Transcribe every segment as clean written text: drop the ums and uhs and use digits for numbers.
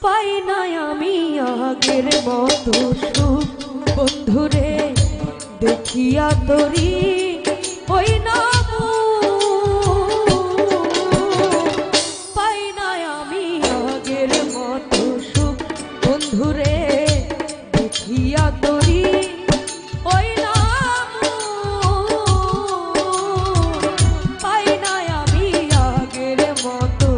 পাই নাই আমি আগের মতো সুখ বন্ধুরে দেখিয়া তোরি ওই নাম পাই নাই আমি আগের মতো সুখ বন্ধুরে দেখিয়া তোরি ওই নাম পাই নাই আমি আগের মতো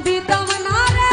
দিতাম না রে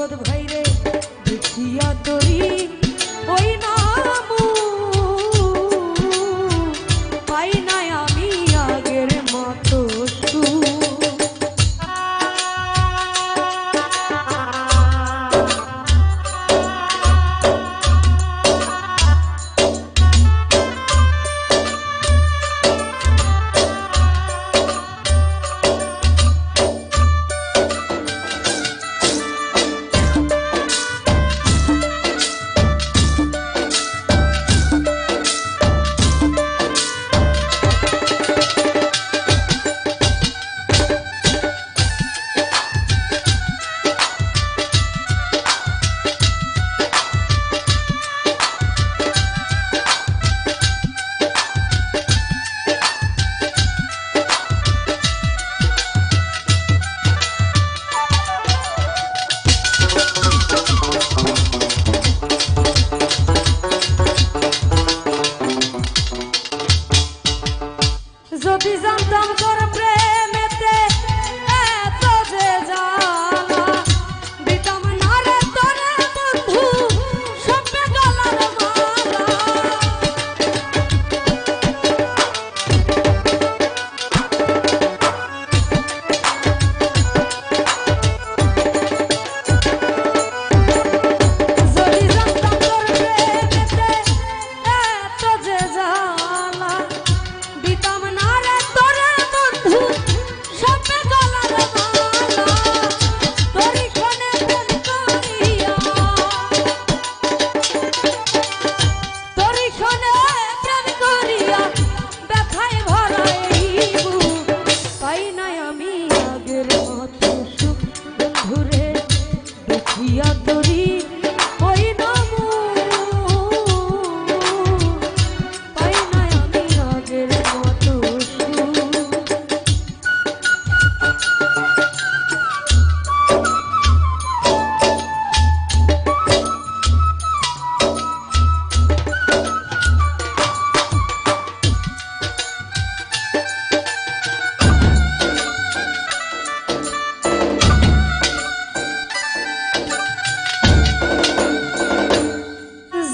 দরদ ভাইরে দেখিয়া তরি ওই নামু পাই না আমি আগের মতো যদি জানতাম তোর প্রেমেতে এত যে জ্বালা দিতাম না রে তোরে বন্ধু সপে গলার মালা যদি জানতাম তোর প্রেমেতে এত যে জ্বালা দিতাম না রে তোরে বন্ধু সপে গলার মালা তোরি ক্ষণে প্রেম করিয়া তোরি ক্ষণে প্রেম করিয়া ব্যথায় ভরা এই বুক পাই না আমি আগের মতো সুখ বন্ধুরে দেখিয়া তোরি ওই নামু পাই না আমি আগের মতো সুখ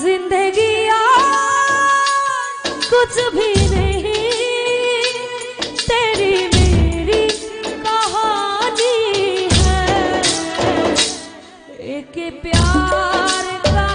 जिंदगी कुछ भी नहीं तेरी मेरी कहानी है एक प्यार का